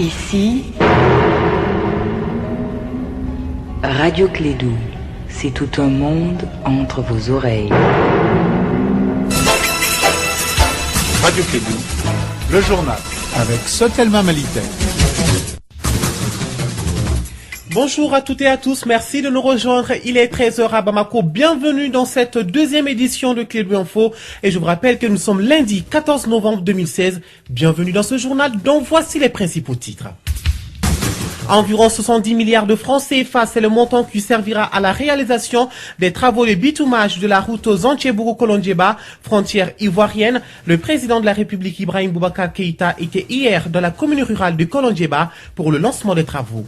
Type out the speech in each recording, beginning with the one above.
Ici, Radio Clédou, c'est tout un monde entre vos oreilles. Radio Clédou, le journal, avec Sotelma Malitaire. Bonjour à toutes et à tous, merci de nous rejoindre. Il est 13h à Bamako. Bienvenue dans cette deuxième édition de Clédou Info. Et je vous rappelle que nous sommes lundi 14 novembre 2016. Bienvenue dans ce journal dont voici les principaux titres. Environ 70 milliards de francs CFA, c'est le montant qui servira à la réalisation des travaux de bitumage de la route Zantchebourou-Kolondjeba, frontière ivoirienne. Le président de la République, Ibrahim Boubacar Keïta, était hier dans la commune rurale de Kolondjeba pour le lancement des travaux.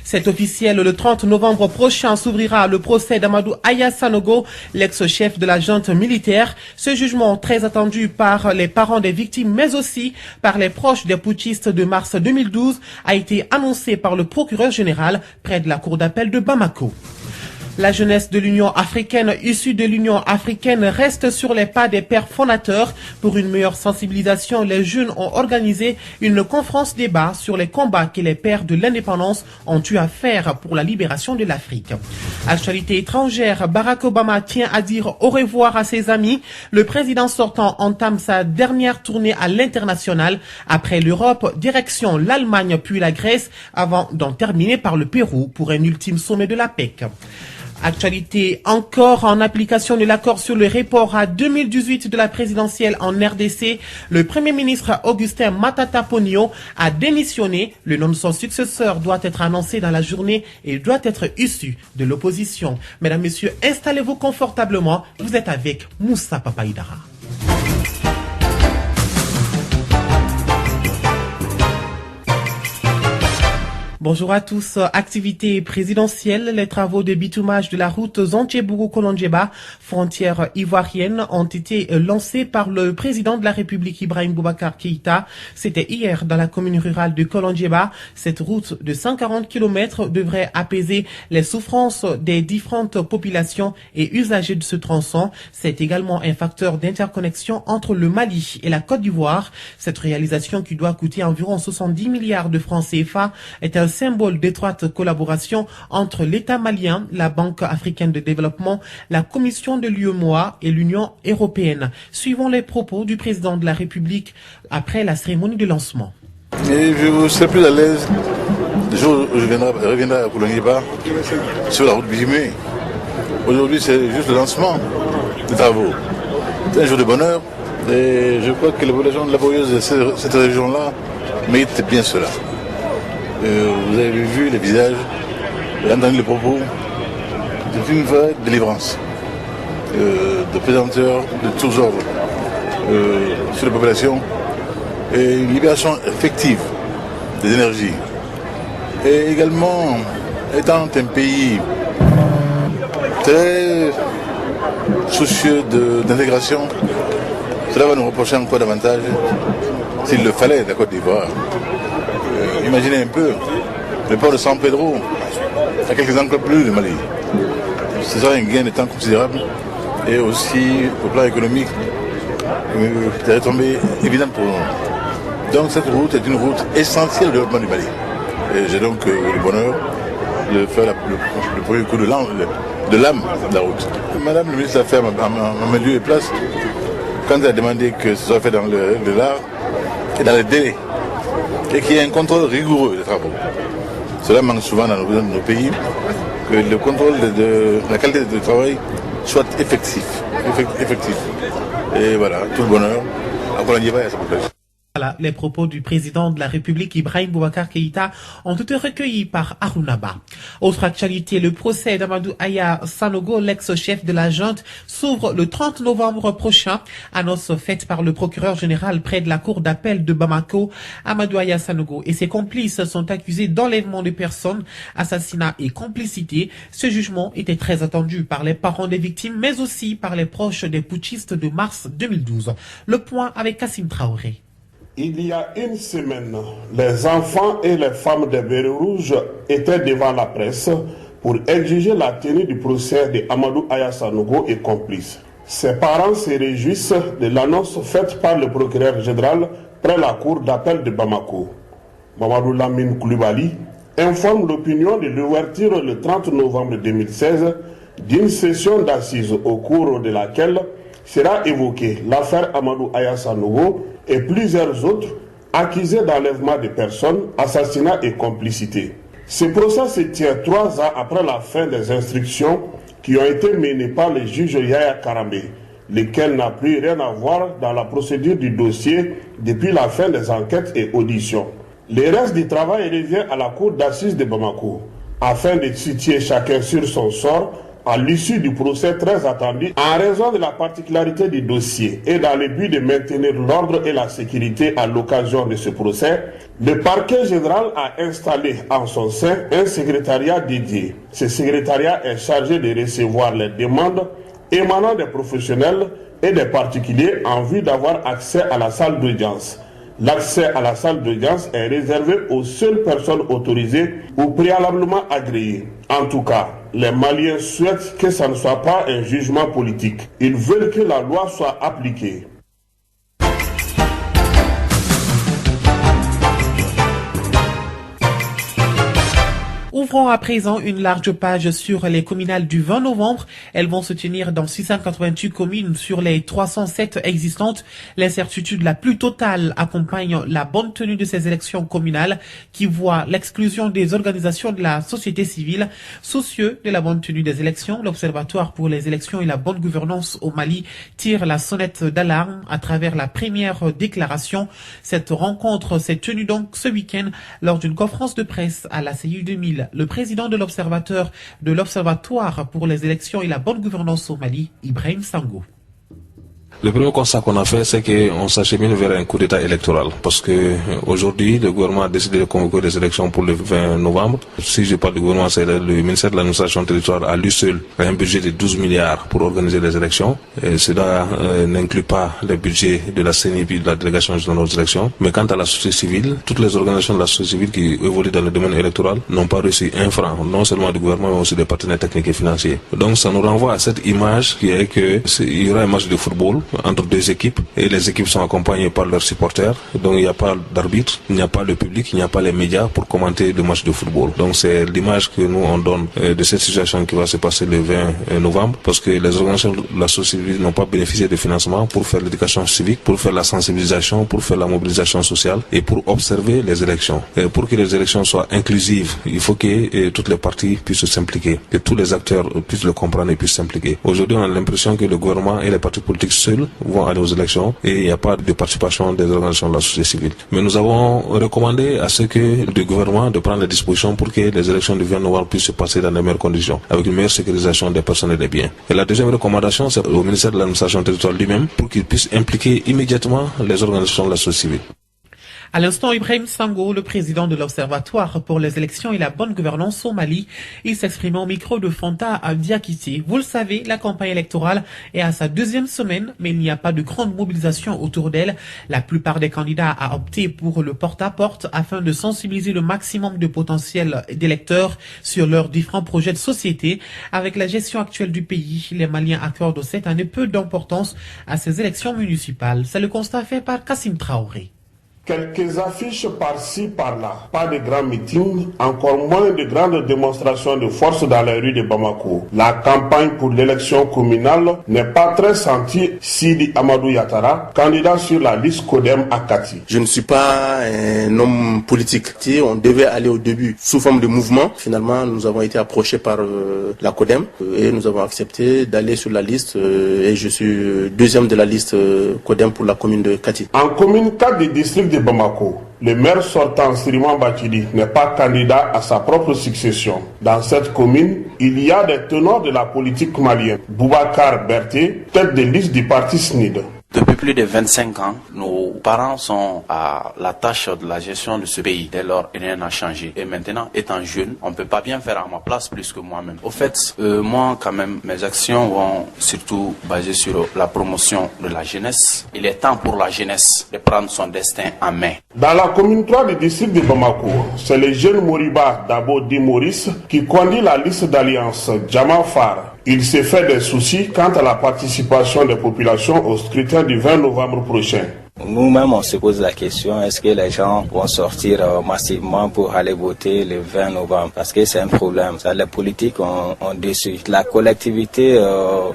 C'est officiel, le 30 novembre prochain s'ouvrira le procès d'Amadou Aya Sanogo, l'ex-chef de la junte militaire. Ce jugement très attendu par les parents des victimes, mais aussi par les proches des putschistes de mars 2012, a été annoncé par le procureur général près de la cour d'appel de Bamako. La jeunesse de l'Union africaine, issue de l'Union africaine, reste sur les pas des pères fondateurs. Pour une meilleure sensibilisation, les jeunes ont organisé une conférence débat sur les combats que les pères de l'indépendance ont eu à faire pour la libération de l'Afrique. Actualité étrangère, Barack Obama tient à dire au revoir à ses amis. Le président sortant entame sa dernière tournée à l'international. Après l'Europe, direction l'Allemagne puis la Grèce, avant d'en terminer par le Pérou pour un ultime sommet de la PEC. Actualité encore, en application de l'accord sur le report à 2018 de la présidentielle en RDC, le Premier ministre Augustin Matata Ponyo a démissionné. Le nom de son successeur doit être annoncé dans la journée et doit être issu de l'opposition. Mesdames, Messieurs, installez-vous confortablement. Vous êtes avec Moussa Papaïdara. Bonjour à tous. Activité présidentielle, les travaux de bitumage de la route Zantchebourou-Kolondjeba, frontière ivoirienne, ont été lancés par le président de la République Ibrahim Boubacar Keïta. C'était hier dans la commune rurale de Kolondjeba. Cette route de 140 km devrait apaiser les souffrances des différentes populations et usagers de ce tronçon. C'est également un facteur d'interconnexion entre le Mali et la Côte d'Ivoire. Cette réalisation, qui doit coûter environ 70 milliards de francs CFA, est un symbole d'étroite collaboration entre l'État malien, la Banque africaine de développement, la Commission de l'UEMOA et l'Union européenne. Suivons les propos du président de la République après la cérémonie de lancement. Et je serai plus à l'aise le jour où je reviendrai à Kolondjeba sur la route bitumée. Aujourd'hui, c'est juste le lancement des travaux. C'est un jour de bonheur et je crois que les populations laborieuses de cette région-là méritent bien cela. Vous avez vu les visages, entendu les propos. C'est une vraie délivrance de pesanteurs de tous ordres sur la population et une libération effective des énergies. Et également, étant un pays très soucieux d'intégration, cela va nous reprocher encore davantage, s'il le fallait, la Côte d'Ivoire. Imaginez un peu, le port de San Pedro, à quelques encablures du Mali. Ce sera un gain de temps considérable et aussi au plan économique, des retombées évidentes pour nous. Donc cette route est une route essentielle au développement du Mali. Et j'ai donc le bonheur de faire le premier coup de l'âme de la route. Madame le ministre de l'Affaires m'a mis lieu et place quand elle a demandé que ce soit fait dans l'art et dans les délais, et qu'il y ait un contrôle rigoureux des travaux. Cela manque souvent dans nos pays, que le contrôle de la qualité du travail soit effectif. Et voilà, tout le bonheur à Kolondjeba et à sa population. Voilà, les propos du président de la République Ibrahim Boubacar Keïta ont été recueillis par Arunaba. Autre actualité, le procès d'Amadou Aya Sanogo, l'ex-chef de la junte, s'ouvre le 30 novembre prochain. Annonce faite par le procureur général près de la cour d'appel de Bamako. Amadou Aya Sanogo et ses complices sont accusés d'enlèvement de personnes, assassinat et complicité. Ce jugement était très attendu par les parents des victimes, mais aussi par les proches des putschistes de mars 2012. Le point avec Kassim Traoré. Il y a une semaine, les enfants et les femmes des Bérets Rouges étaient devant la presse pour exiger la tenue du procès de Amadou Aya Sanogo et complices. Ses parents se réjouissent de l'annonce faite par le procureur général près la cour d'appel de Bamako. Mamadou Lamine Koulibaly, informe l'opinion de l'ouverture le 30 novembre 2016 d'une session d'assises au cours de laquelle sera évoquée l'affaire Amadou Aya Sanogo et plusieurs autres accusés d'enlèvement de personnes, assassinat et complicité. Ce procès se tient 3 ans après la fin des instructions qui ont été menées par le juge Yaya Karambe, lequel n'a plus rien à voir dans la procédure du dossier depuis la fin des enquêtes et auditions. Le reste du travail revient à la cour d'assises de Bamako, afin de situer chacun sur son sort à l'issue du procès très attendu en raison de la particularité du dossier et dans le but de maintenir l'ordre et la sécurité à l'occasion de ce procès. Le parquet général a installé en son sein un secrétariat dédié. Ce secrétariat est chargé de recevoir les demandes émanant des professionnels et des particuliers en vue d'avoir accès à la salle d'audience. L'accès à la salle d'audience est réservé aux seules personnes autorisées ou préalablement agréées. En tout cas, les Maliens souhaitent que ça ne soit pas un jugement politique. Ils veulent que la loi soit appliquée. Ouvrons à présent une large page sur les communales du 20 novembre. Elles vont se tenir dans 688 communes sur les 307 existantes. L'incertitude la plus totale accompagne la bonne tenue de ces élections communales qui voient l'exclusion des organisations de la société civile. Soucieux de la bonne tenue des élections, l'Observatoire pour les élections et la bonne gouvernance au Mali tire la sonnette d'alarme à travers la première déclaration. Cette rencontre s'est tenue donc ce week-end lors d'une conférence de presse à la CIU 2000. Le président de l'Observatoire pour les élections et la bonne gouvernance au Mali, Ibrahim Sango. Le premier constat qu'on a fait, c'est qu'on s'achemine vers un coup d'État électoral. Parce que aujourd'hui, le gouvernement a décidé de convoquer des élections pour le 20 novembre. Si je parle du gouvernement, c'est le ministère de l'administration territoriale à lui seul a un budget de 12 milliards pour organiser les élections. Et cela n'inclut pas le budget de la CENIP et de la délégation générale aux élections. Mais quant à la société civile, toutes les organisations de la société civile qui évoluent dans le domaine électoral n'ont pas reçu un franc, non seulement du gouvernement, mais aussi des partenaires techniques et financiers. Donc ça nous renvoie à cette image qui est qu'il y aura un match de football entre deux équipes et les équipes sont accompagnées par leurs supporters. Donc il n'y a pas d'arbitre, il n'y a pas le public, il n'y a pas les médias pour commenter le match de football. Donc c'est l'image que nous on donne de cette situation qui va se passer le 20 novembre parce que les organisations de la société civile n'ont pas bénéficié de financement pour faire l'éducation civique, pour faire la sensibilisation, pour faire la mobilisation sociale et pour observer les élections. Et pour que les élections soient inclusives, il faut que toutes les parties puissent s'impliquer, que tous les acteurs puissent le comprendre et puissent s'impliquer. Aujourd'hui on a l'impression que le gouvernement et les partis politiques seuls vont aller aux élections et il n'y a pas de participation des organisations de la société civile. Mais nous avons recommandé à ce que le gouvernement de prendre les dispositions pour que les élections du 20 novembre puissent se passer dans les meilleures conditions, avec une meilleure sécurisation des personnes et des biens. Et la deuxième recommandation, c'est au ministère de l'administration territoriale lui-même pour qu'il puisse impliquer immédiatement les organisations de la société civile. À l'instant, Ibrahim Sango, le président de l'Observatoire pour les élections et la bonne gouvernance au Mali, il s'exprime au micro de Fanta Diakité. Vous le savez, la campagne électorale est à sa deuxième semaine, mais il n'y a pas de grande mobilisation autour d'elle. La plupart des candidats ont opté pour le porte-à-porte afin de sensibiliser le maximum de potentiels d'électeurs sur leurs différents projets de société. Avec la gestion actuelle du pays, les Maliens accordent cette année peu d'importance à ces élections municipales. C'est le constat fait par Kassim Traoré. Quelques affiches par-ci, par-là. Pas de grands meetings, encore moins de grandes démonstrations de force dans les rues de Bamako. La campagne pour l'élection communale n'est pas très sentie. Sidi Amadou Yatara, candidat sur la liste Codem Akati. Je ne suis pas un homme politique. On devait aller au début sous forme de mouvement. Finalement, nous avons été approchés par la Codem et nous avons accepté d'aller sur la liste et je suis deuxième de la liste Codem pour la commune de Kati. En commune 4 du district de Bamako, le maire sortant Siriman Bakidi n'est pas candidat à sa propre succession. Dans cette commune, il y a des tenants de la politique malienne. Boubacar Berté, tête de liste du parti SNID. Depuis plus de 25 ans, nos parents sont à la tâche de la gestion de ce pays. Dès lors, rien n'a changé. Et maintenant, étant jeune, on ne peut pas bien faire à ma place plus que moi-même. Au fait, moi, quand même, mes actions vont surtout baser sur la promotion de la jeunesse. Il est temps pour la jeunesse de prendre son destin en main. Dans la commune 3 du district de Bamako, c'est le jeune Moriba Dabo Di Maurice qui conduit la liste d'alliance Djama Far. Il s'est fait des soucis quant à la participation des populations au scrutin du 20 novembre prochain. Nous-mêmes, on se pose la question, est-ce que les gens vont sortir massivement pour aller voter le 20 novembre? Parce que c'est un problème. Les politiques ont déçu. La collectivité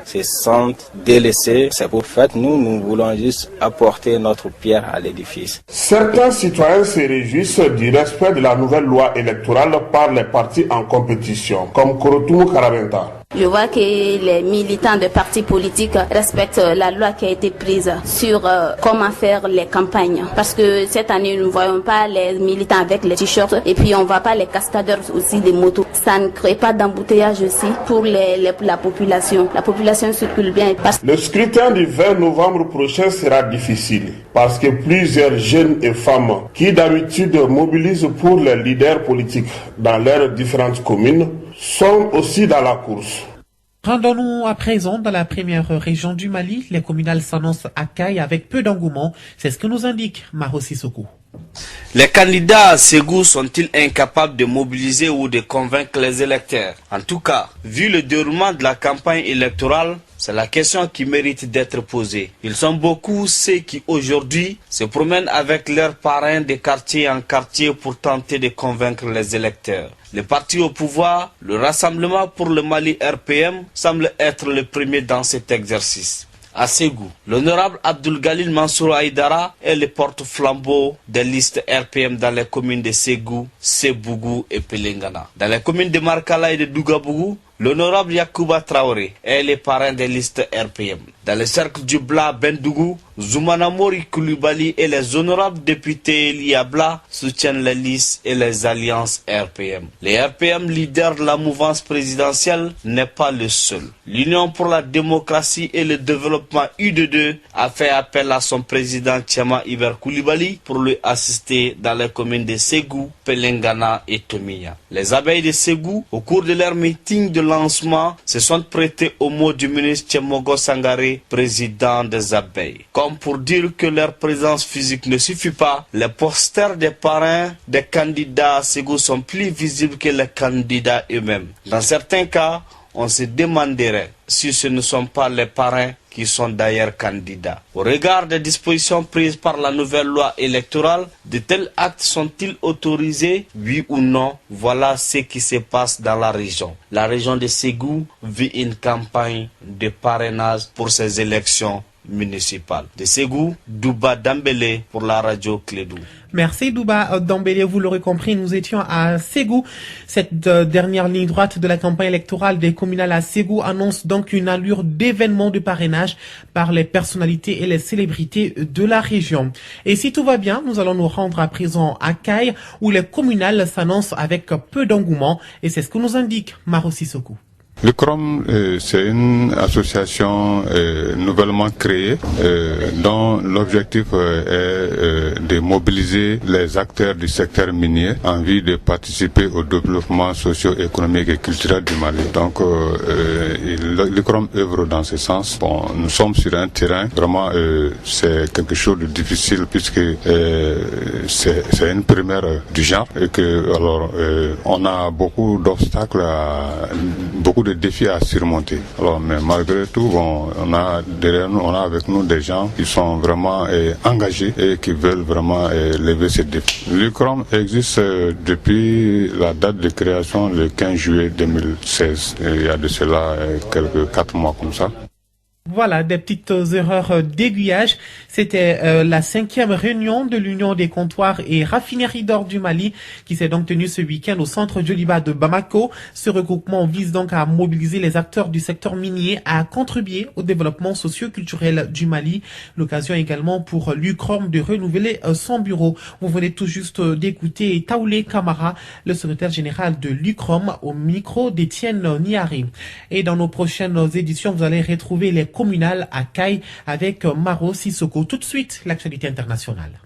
se sent délaissée. C'est pour ça que nous voulons juste apporter notre pierre à l'édifice. Certains citoyens se réjouissent du respect de la nouvelle loi électorale par les partis en compétition, comme Korotoumou Karabenta. Je vois que les militants de partis politiques respectent la loi qui a été prise sur comment faire les campagnes. Parce que cette année, nous ne voyons pas les militants avec les t-shirts et puis on ne voit pas les cascadeurs aussi des motos. Ça ne crée pas d'embouteillage aussi pour la population. La population circule bien. Le scrutin du 20 novembre prochain sera difficile parce que plusieurs jeunes et femmes qui d'habitude mobilisent pour les leaders politiques dans leurs différentes communes sont aussi dans la course. Rendons-nous à présent dans la première région du Mali. Les communales s'annoncent à Caille avec peu d'engouement. C'est ce que nous indique Maro Sissoko. Les candidats à Ségou sont-ils incapables de mobiliser ou de convaincre les électeurs? En tout cas, vu le déroulement de la campagne électorale, c'est la question qui mérite d'être posée. Ils sont beaucoup ceux qui aujourd'hui se promènent avec leurs parrains de quartier en quartier pour tenter de convaincre les électeurs. Le parti au pouvoir, le Rassemblement pour le Mali RPM, semble être le premier dans cet exercice. À Ségou, l'honorable Abdul Galil Mansour Aïdara est le porte-flambeau des listes RPM dans les communes de Ségou, Sébougou et Pelengana. Dans les communes de Markala et de Dougabougou, l'honorable Yacouba Traoré est le parrain des listes RPM. Dans le cercle du Bla Bendougou, Zoumana Mori Koulibaly et les honorables députés Liabla soutiennent les listes et les alliances RPM. Les RPM, leader de la mouvance présidentielle, n'est pas le seul. L'Union pour la démocratie et le développement UD2 a fait appel à son président Tchama Iber Koulibaly pour lui assister dans les communes de Ségou, Pelengana et Tomiya. Les abeilles de Ségou, au cours de leur meeting de lancement, se sont prêtés aux mots du ministre Tchemogo Sangaré, président des abeilles. Comme pour dire que leur présence physique ne suffit pas, les posters des parrains des candidats à Ségou sont plus visibles que les candidats eux-mêmes. Dans certains cas, on se demanderait si ce ne sont pas les parrains qui sont d'ailleurs candidats. Au regard des dispositions prises par la nouvelle loi électorale, de tels actes sont-ils autorisés? Oui ou non? Voilà ce qui se passe dans la région. La région de Ségou vit une campagne de parrainage pour ces élections municipales. De Ségou, Douba Dambélé pour la radio Clédou. Merci Douba Dambélé, vous l'aurez compris, nous étions à Ségou. Cette dernière ligne droite de la campagne électorale des communales à Ségou annonce donc une allure d'événement de parrainage par les personnalités et les célébrités de la région. Et si tout va bien, nous allons nous rendre à présent à Caille où les communales s'annoncent avec peu d'engouement et c'est ce que nous indique Maro Sissoko. Le CROM, c'est une association nouvellement créée dont l'objectif est de mobiliser les acteurs du secteur minier en vue de participer au développement socio-économique et culturel du Mali. Donc, le CROM œuvre dans ce sens. Bon, nous sommes sur un terrain, vraiment, c'est quelque chose de difficile puisque c'est une première du genre et que, alors, on a beaucoup d'obstacles, beaucoup de défis à surmonter. Alors, mais malgré tout, bon, on a derrière nous, on a avec nous des gens qui sont vraiment engagés et qui veulent vraiment lever ces défis. L'UCROM existe depuis la date de création, le 15 juillet 2016. Et il y a de cela quelques 4 mois comme ça. Voilà, des petites erreurs d'aiguillage. C'était la 5e réunion de l'Union des comptoirs et raffineries d'or du Mali qui s'est donc tenue ce week-end au centre Djoliba de Bamako. Ce regroupement vise donc à mobiliser les acteurs du secteur minier à contribuer au développement socio-culturel du Mali. L'occasion également pour l'UCROM de renouveler son bureau. Vous venez tout juste d'écouter Taoulé Kamara, le secrétaire général de l'UCROM, au micro d'Étienne Niari. Et dans nos prochaines éditions, vous allez retrouver les communales à Caille avec Maro Sissoko. Tout de suite, l'actualité internationale.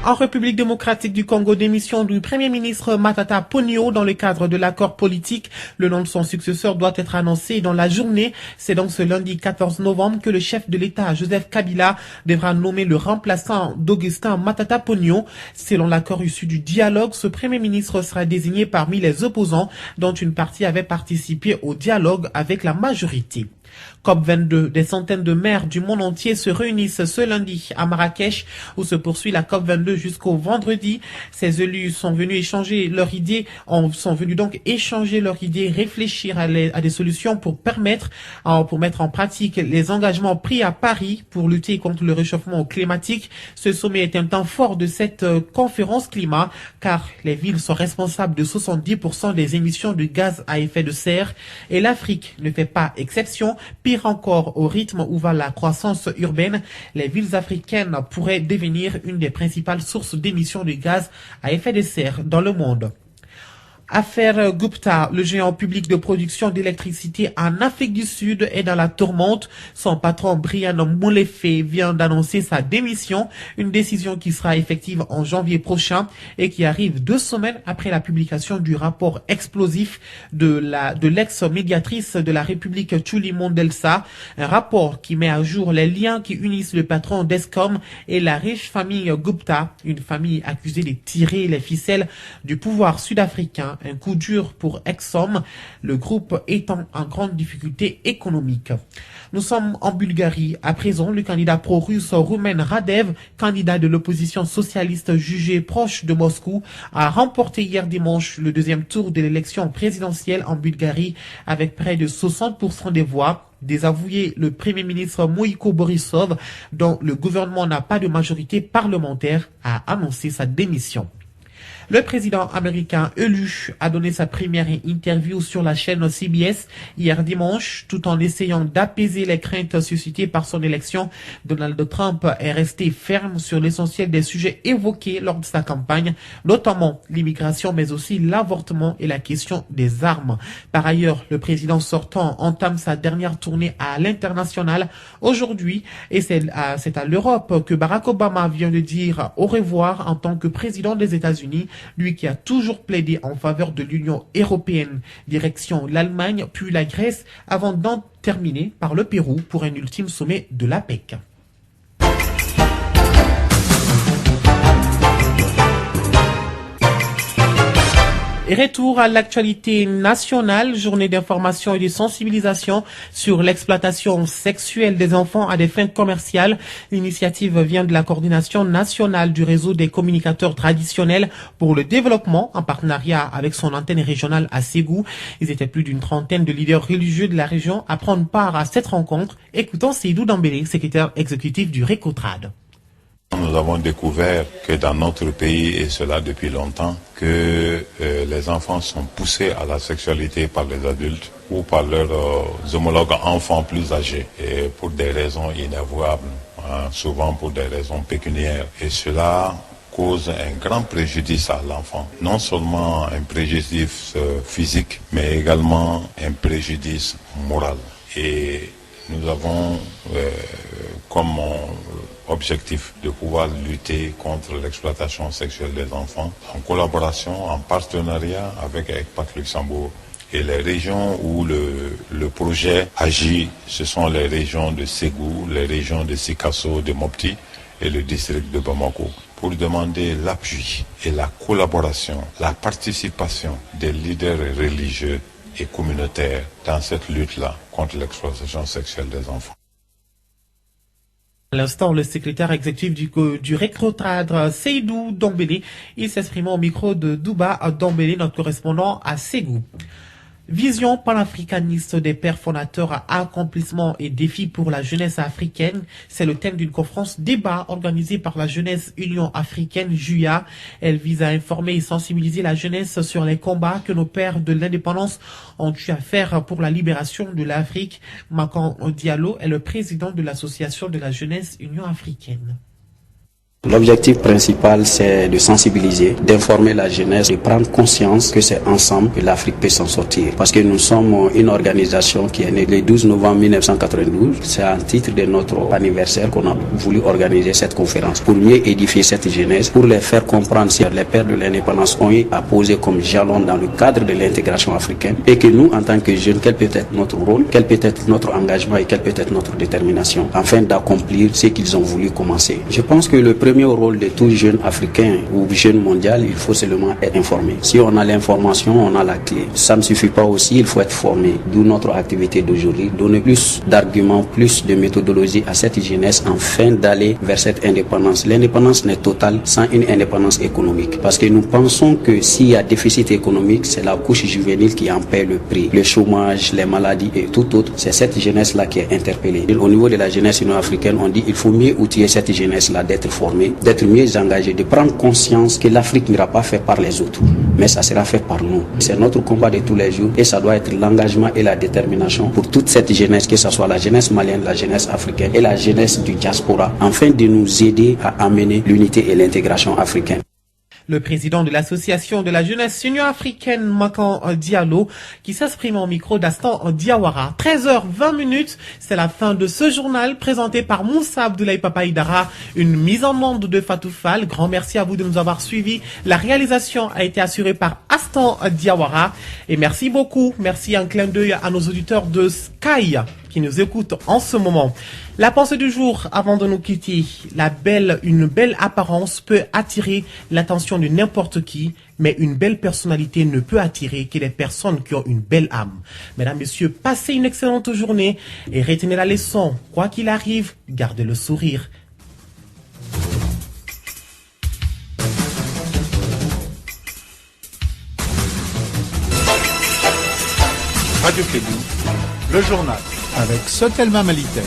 En République démocratique du Congo, démission du Premier ministre Matata Ponyo dans le cadre de l'accord politique. Le nom de son successeur doit être annoncé dans la journée. C'est donc ce lundi 14 novembre que le chef de l'État, Joseph Kabila, devra nommer le remplaçant d'Augustin Matata Ponyo. Selon l'accord issu du dialogue, ce Premier ministre sera désigné parmi les opposants, dont une partie avait participé au dialogue avec la majorité. COP22, des centaines de maires du monde entier se réunissent ce lundi à Marrakech où se poursuit la COP22 jusqu'au vendredi. Ces élus sont venus échanger leurs idées, réfléchir à des solutions pour mettre en pratique les engagements pris à Paris pour lutter contre le réchauffement climatique. Ce sommet est un temps fort de cette conférence climat car les villes sont responsables de 70% des émissions de gaz à effet de serre et l'Afrique ne fait pas exception. Pire encore, au rythme où va la croissance urbaine, les villes africaines pourraient devenir une des principales sources d'émissions de gaz à effet de serre dans le monde. Affaire Gupta, le géant public de production d'électricité en Afrique du Sud est dans la tourmente. Son patron Brian Molefe vient d'annoncer sa démission, une décision qui sera effective en janvier prochain et qui arrive 2 semaines après la publication du rapport explosif de l'ex-médiatrice de la République Thuli Mondelsa, un rapport qui met à jour les liens qui unissent le patron d'Eskom et la riche famille Gupta, une famille accusée de tirer les ficelles du pouvoir sud-africain. Un coup dur pour Exxon, le groupe étant en grande difficulté économique. Nous sommes en Bulgarie. À présent, le candidat pro-russe Roumen Radev, candidat de l'opposition socialiste jugé proche de Moscou, a remporté hier dimanche le 2e tour de l'élection présidentielle en Bulgarie avec près de 60% des voix. Désavoué le Premier ministre Moïko Borisov, dont le gouvernement n'a pas de majorité parlementaire, a annoncé sa démission. Le président américain élu a donné sa première interview sur la chaîne CBS hier dimanche, tout en essayant d'apaiser les craintes suscitées par son élection. Donald Trump est resté ferme sur l'essentiel des sujets évoqués lors de sa campagne, notamment l'immigration, mais aussi l'avortement et la question des armes. Par ailleurs, le président sortant entame sa dernière tournée à l'international aujourd'hui, et c'est à l'Europe que Barack Obama vient de dire au revoir en tant que président des États-Unis. Lui qui a toujours plaidé en faveur de l'Union européenne, direction l'Allemagne puis la Grèce, avant d'en terminer par le Pérou pour un ultime sommet de l'APEC. Et retour à l'actualité nationale, journée d'information et de sensibilisation sur l'exploitation sexuelle des enfants à des fins commerciales. L'initiative vient de la coordination nationale du réseau des communicateurs traditionnels pour le développement en partenariat avec son antenne régionale à Ségou. Ils étaient plus d'une trentaine de leaders religieux de la région à prendre part à cette rencontre. Écoutons Seydou Dambélé, secrétaire exécutif du RECOTRAD. Nous avons découvert que dans notre pays, et cela depuis longtemps, que les enfants sont poussés à la sexualité par les adultes ou par leurs homologues enfants plus âgés, et pour des raisons inavouables, souvent pour des raisons pécuniaires. Et cela cause un grand préjudice à l'enfant. Non seulement un préjudice physique, mais également un préjudice moral. Et nous avons comme objectif de pouvoir lutter contre l'exploitation sexuelle des enfants en collaboration, en partenariat avec ECPAT Luxembourg. Et les régions où le projet agit, ce sont les régions de Ségou, les régions de Sikasso, de Mopti et le district de Bamako, pour demander l'appui et la collaboration, la participation des leaders religieux et communautaires dans cette lutte-là contre l'exploitation sexuelle des enfants. À l'instant, le secrétaire exécutif du RECOTRAD, Seydou Dambélé, il s'exprimait au micro de Douba Dambélé, notre correspondant à Ségou. Vision panafricaniste des pères fondateurs, accomplissement et défis pour la jeunesse africaine. C'est le thème d'une conférence débat organisée par la Jeunesse Union Africaine, JUA. Elle vise à informer et sensibiliser la jeunesse sur les combats que nos pères de l'indépendance ont eu à faire pour la libération de l'Afrique. Makan Diallo est le président de l'association de la Jeunesse Union Africaine. L'objectif principal, c'est de sensibiliser, d'informer la jeunesse, de prendre conscience que c'est ensemble que l'Afrique peut s'en sortir. Parce que nous sommes une organisation qui est née le 12 novembre 1992. C'est en titre de notre anniversaire qu'on a voulu organiser cette conférence pour mieux édifier cette jeunesse, pour les faire comprendre si les pères de l'indépendance ont eu à poser comme jalon dans le cadre de l'intégration africaine et que nous, en tant que jeunes, quel peut être notre rôle, quel peut être notre engagement et quelle peut être notre détermination afin d'accomplir ce qu'ils ont voulu commencer. Je pense que le premier rôle de tout jeune africain ou jeune mondial, il faut seulement être informé. Si on a l'information, on a la clé. Ça ne suffit pas aussi, il faut être formé. D'où notre activité d'aujourd'hui, donner plus d'arguments, plus de méthodologie à cette jeunesse afin d'aller vers cette indépendance. L'indépendance n'est totale sans une indépendance économique. Parce que nous pensons que s'il y a déficit économique, c'est la couche juvénile qui en paie le prix. Le chômage, les maladies et tout autre, c'est cette jeunesse-là qui est interpellée. Au niveau de la jeunesse sino-africaine, on dit qu'il faut mieux outiller cette jeunesse-là d'être formée, d'être mieux engagé, de prendre conscience que l'Afrique n'ira pas fait par les autres, mais ça sera fait par nous. C'est notre combat de tous les jours et ça doit être l'engagement et la détermination pour toute cette jeunesse, que ce soit la jeunesse malienne, la jeunesse africaine et la jeunesse du diaspora, afin de nous aider à amener l'unité et l'intégration africaine. Le président de l'association de la jeunesse sino-africaine, Makan Diallo, qui s'exprime au micro d'Astan Diawara. 13h20, c'est la fin de ce journal présenté par Moussa Abdoulaye Papaïdara, une mise en onde de Fatou Fall. Grand merci à vous de nous avoir suivis. La réalisation a été assurée par Astan Diawara. Et merci beaucoup. Merci, un clin d'œil à nos auditeurs de Sky qui nous écoutent en ce moment. La pensée du jour, avant de nous quitter, une belle apparence peut attirer l'attention de n'importe qui, mais une belle personnalité ne peut attirer que les personnes qui ont une belle âme. Mesdames, Messieurs, passez une excellente journée et retenez la leçon. Quoi qu'il arrive, gardez le sourire. Radio Clédou, le journal avec Sotelma Malité.